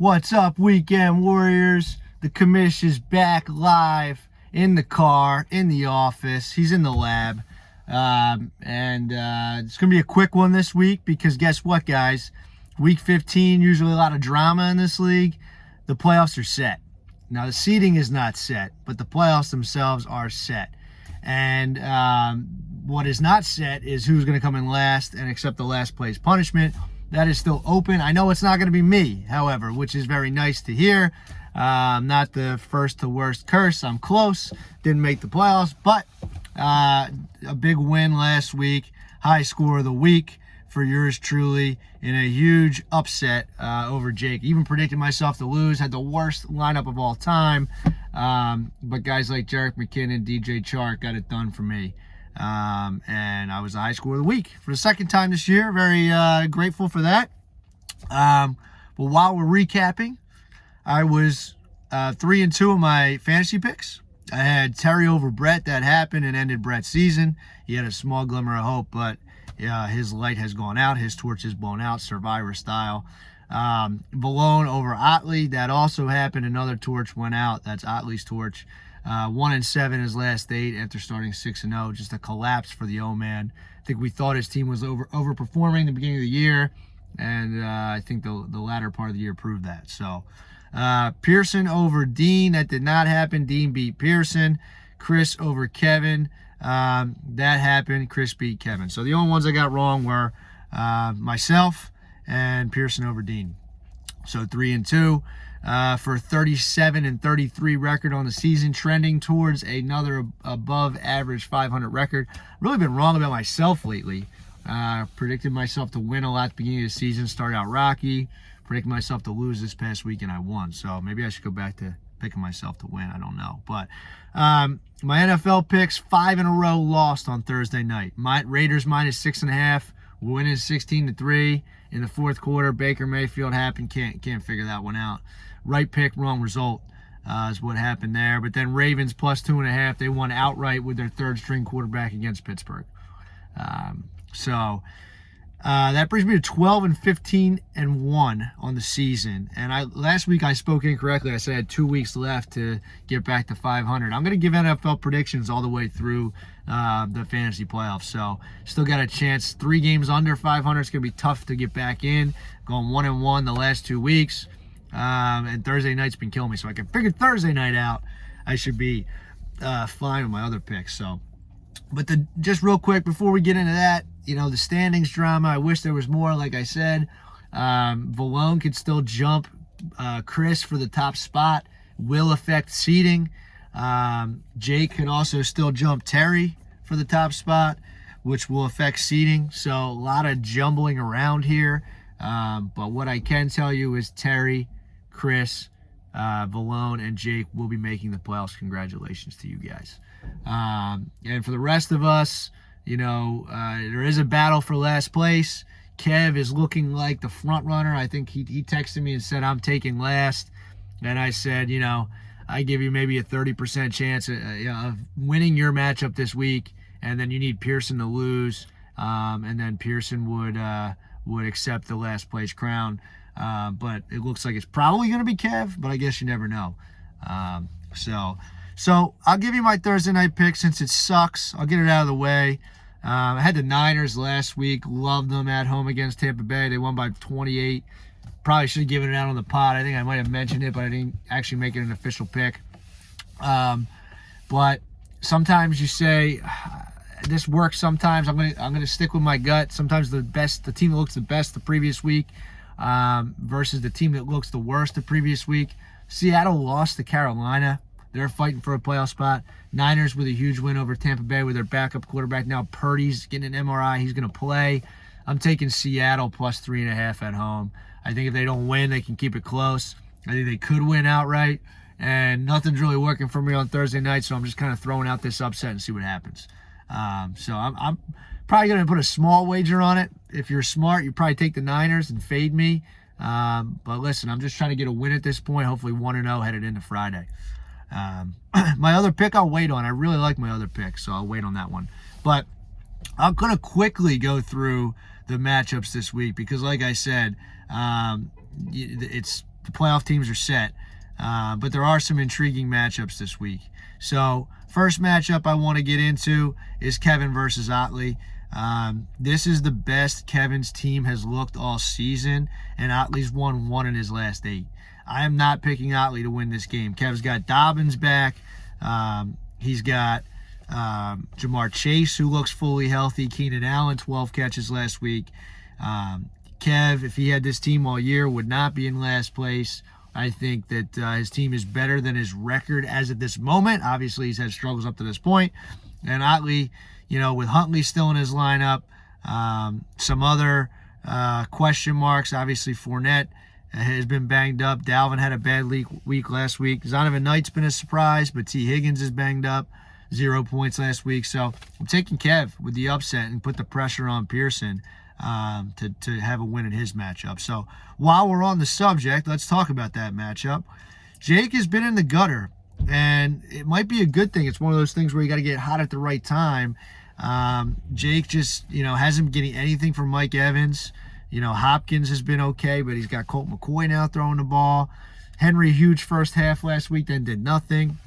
What's up, Weekend Warriors? The commish is back live in the car, in the office. He's in the lab. It's going to be a quick one this week because guess what, guys? Week 15, usually a lot of drama in this league. The playoffs are set. Now, the seeding is not set, but the playoffs themselves are set. And what is not set is who's going to come in last and accept the last place punishment. That is still open. I know it's not going to be me, however, which is very nice to hear. I'm not the first to worst curse. I'm close. Didn't make the playoffs, but a big win last week. High score of the week for yours truly in a huge upset over Jake. Even predicted myself to lose. Had the worst lineup of all time. But guys like Jerick McKinnon, DJ Chark got it done for me. And I was the high score of the week for the second time this year. Very grateful for that. But while we're recapping, I was 3-2 in my fantasy picks. I had Terry over Brett. That happened and ended Brett's season. He had a small glimmer of hope, but his light has gone out. His torch is blown out, Survivor style. Valone over Otley. That also happened. Another torch went out. That's Otley's torch. 1-7 his last 8 after starting 6-0. Just a collapse for the old man. I think we thought his team was overperforming the beginning of the year, and I think the latter part of the year proved that. So Pearson over Dean. That did not happen. Dean beat Pearson. Chris over Kevin. That happened. Chris beat Kevin. So the only ones I got wrong were myself and Pearson over Dean. So 3-2. For 37 and 33 record on the season, trending towards another above average 500 record. Really been wrong about myself lately. Predicted myself to win a lot at the beginning of the season, started out rocky. Predicted myself to lose this past week, and I won. So maybe I should go back to picking myself to win. I don't know. But my NFL picks, 5 in a row lost on Thursday night. My Raiders minus 6.5, winning 16-3 in the fourth quarter. Baker Mayfield happened. Can't figure that one out. Right pick, wrong result is what happened there. But then Ravens plus 2.5. They won outright with their third string quarterback against Pittsburgh. That brings me to 12-15-1 on the season. And last week I spoke incorrectly. I said I had 2 weeks left to get back to 500. I'm going to give NFL predictions all the way through the fantasy playoffs. So still got a chance. 3 games under 500. It's going to be tough to get back in. Going 1-1 the last 2 weeks. And Thursday night's been killing me. So I can figure Thursday night out. I should be fine with my other picks. So, but just real quick before we get into that, the standings drama, I wish there was more. Like I said, Valone could still jump Chris for the top spot. Will affect seeding. Jake could also still jump Terry for the top spot, which will affect seeding. So a lot of jumbling around here. But what I can tell you is Terry, Chris, Valone, and Jake will be making the playoffs. Congratulations to you guys. And for the rest of us, there is a battle for last place. Kev is looking like the front runner. I think he texted me and said, I'm taking last. And I said, I give you maybe a 30% chance of winning your matchup this week. And then you need Pearson to lose. And then Pearson would accept the last place crown. But it looks like it's probably going to be Kev, but I guess you never know. So I'll give you my Thursday night pick since it sucks. I'll get it out of the way. I had the Niners last week. Loved them at home against Tampa Bay. They won by 28. Probably should have given it out on the pod. I think I might have mentioned it, but I didn't actually make it an official pick. But sometimes you say, this works sometimes. I'm gonna stick with my gut. Sometimes the team that looks the best the previous week versus the team that looks the worst the previous week. Seattle lost to Carolina. They're fighting for a playoff spot. Niners with a huge win over Tampa Bay with their backup quarterback. Now Purdy's getting an MRI. He's going to play. I'm taking Seattle plus 3.5 at home. I think if they don't win, they can keep it close. I think they could win outright. And nothing's really working for me on Thursday night, so I'm just kind of throwing out this upset and see what happens. So I'm probably going to put a small wager on it. If you're smart, you probably take the Niners and fade me. But listen, I'm just trying to get a win at this point. Hopefully 1-0 headed into Friday. My other pick I'll wait on. I really like my other pick, so I'll wait on that one. But I'm going to quickly go through the matchups this week because, like I said, it's the playoff teams are set. But there are some intriguing matchups this week. So first matchup I want to get into is Kevin versus Otley. This is the best Kevin's team has looked all season, and Otley's won 1 in his last 8. I am not picking Otley to win this game. Kev's got Dobbins back. He's got Jamar Chase, who looks fully healthy. Keenan Allen, 12 catches last week. Kev, if he had this team all year, would not be in last place. I think that his team is better than his record as of this moment. Obviously, he's had struggles up to this point. And Otley, with Huntley still in his lineup, some other question marks. Obviously, Fournette has been banged up. Dalvin had a bad week last week. Zonovan Knight's been a surprise, but T. Higgins is banged up. 0 points last week. So I'm taking Kev with the upset and put the pressure on Pearson to have a win in his matchup. So while we're on the subject, let's talk about that matchup. Jake has been in the gutter, and it might be a good thing. It's one of those things where you got to get hot at the right time. Jake just, hasn't been getting anything from Mike Evans. Hopkins has been okay, but he's got Colt McCoy now throwing the ball. Henry, huge first half last week, then did nothing.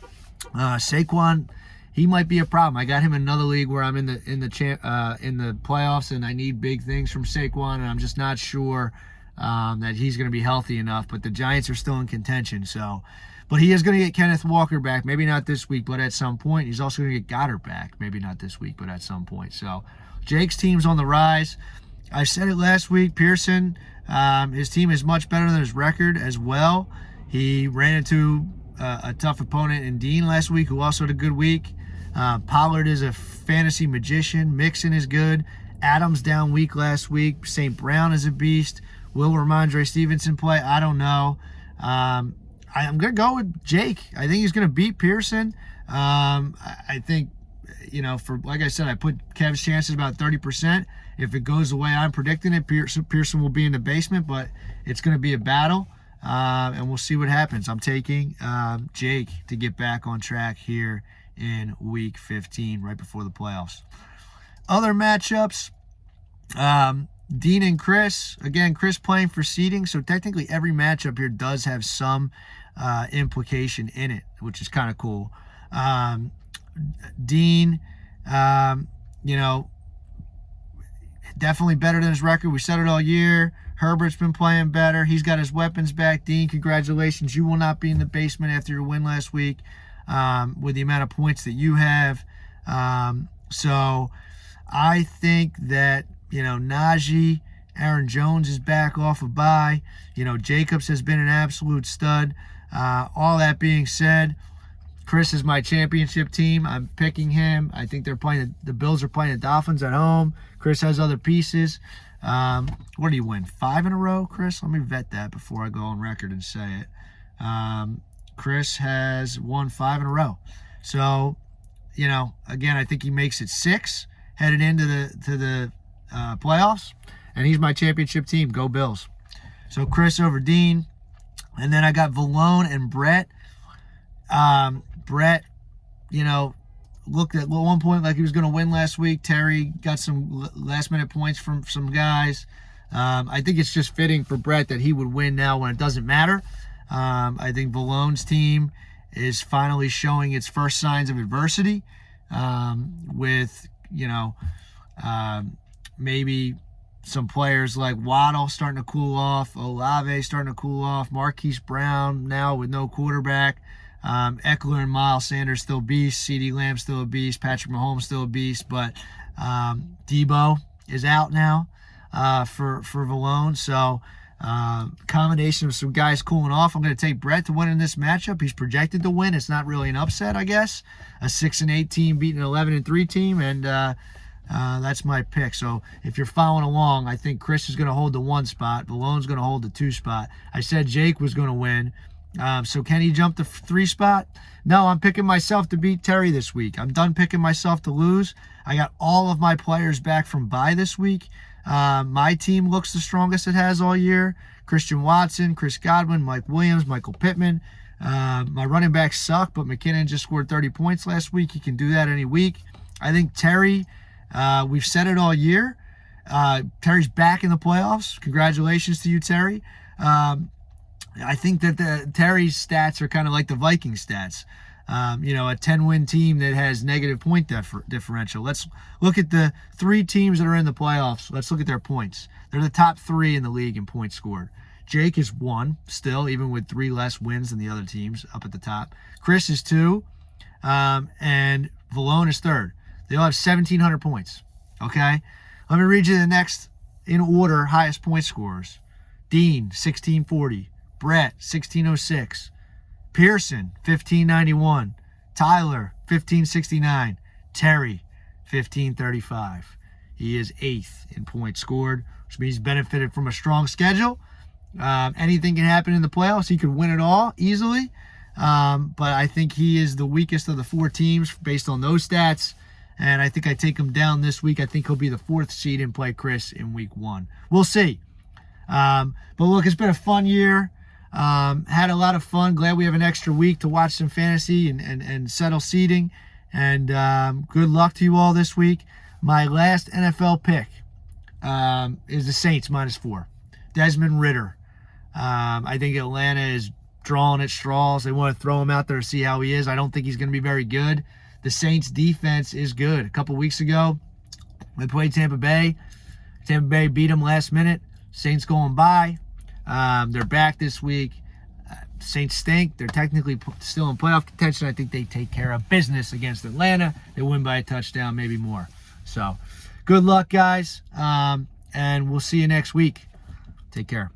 Saquon, he might be a problem. I got him in another league where I'm in the playoffs, and I need big things from Saquon, and I'm just not sure that he's going to be healthy enough. But the Giants are still in contention. But he is going to get Kenneth Walker back, maybe not this week, but at some point. He's also going to get Goddard back, maybe not this week, but at some point. So Jake's team's on the rise. I said it last week. Pearson, his team is much better than his record as well. He ran into a tough opponent in Dean last week, who also had a good week. Pollard is a fantasy magician. Mixon is good. Adams down week last week. St. Brown is a beast. Will Ramondre Stevenson play? I don't know. I'm going to go with Jake. I think he's going to beat Pearson. I think, like I said, I put Kev's chances about 30%. If it goes the way I'm predicting it, Pearson will be in the basement, but it's going to be a battle, and we'll see what happens. I'm taking Jake to get back on track here in week 15, right before the playoffs. Other matchups, Dean and Chris. Again, Chris playing for seeding, so technically every matchup here does have some implication in it, which is kind of cool. Dean, definitely better than his record. We said it all year. Herbert's been playing better. He's got his weapons back. Dean, congratulations. You will not be in the basement after your win last week with the amount of points that you have. So I think that, Najee, Aaron Jones is back off a bye. Jacobs has been an absolute stud. All that being said, Chris is my championship team. I'm picking him. I think the Bills are playing the Dolphins at home. Chris has other pieces. What do you win? 5 in a row, Chris? Let me vet that before I go on record and say it. Chris has won 5 in a row. So, again, I think he makes it 6 headed into the playoffs. And he's my championship team. Go Bills. So Chris over Dean. And then I got Valone and Brett. Brett, looked at one point like he was going to win last week. Terry got some last-minute points from some guys. I think it's just fitting for Brett that he would win now when it doesn't matter. I think Valone's team is finally showing its first signs of adversity with, maybe some players like Waddle starting to cool off, Olave starting to cool off, Marquise Brown now with no quarterback. Eckler and Miles Sanders still beasts. CeeDee Lamb still a beast. Patrick Mahomes still a beast. But Debo is out now for Valone. So combination of some guys cooling off. I'm going to take Brett to win in this matchup. He's projected to win. It's not really an upset, I guess. A 6-8 team beating an 11-3 team. And that's my pick. So if you're following along, I think Chris is going to hold the 1 spot. Valone's going to hold the 2 spot. I said Jake was going to win. So can he jump the 3 spot? No, I'm picking myself to beat Terry this week. I'm done picking myself to lose. I got all of my players back from bye this week. My team looks the strongest it has all year. Christian Watson, Chris Godwin, Mike Williams, Michael Pittman. My running backs suck, but McKinnon just scored 30 points last week. He can do that any week. I think Terry, we've said it all year. Terry's back in the playoffs. Congratulations to you, Terry. I think that the Terry's stats are kind of like the Vikings stats. A 10-win team that has negative point differential. Let's look at the 3 teams that are in the playoffs. Let's look at their points. They're the top 3 in the league in points scored. Jake is 1 still, even with 3 less wins than the other teams up at the top. Chris is 2, and Valone is 3rd. They all have 1,700 points. Okay? Let me read you the next in order highest point scorers. Dean, 1,640. Brett, 1,606. Pearson, 1,591. Tyler, 1,569. Terry, 1,535. He is 8th in points scored, which means he's benefited from a strong schedule. Anything can happen in the playoffs. He could win it all easily. But I think he is the weakest of the 4 teams based on those stats. And I think I take him down this week. I think he'll be the 4th seed and play Chris in week 1. We'll see. But look, it's been a fun year. Had a lot of fun. Glad we have an extra week to watch some fantasy and settle seeding. And good luck to you all this week. My last NFL pick is the Saints -4. Desmond Ridder. I think Atlanta is drawing at straws. They want to throw him out there to see how he is. I don't think he's going to be very good. The Saints defense is good. A couple weeks ago, they played Tampa Bay. Tampa Bay beat them last minute. Saints going by. They're back this week. Saints stink. They're technically still in playoff contention. I think they take care of business against Atlanta. They win by a touchdown, maybe more. So, good luck, guys. And we'll see you next week. Take care.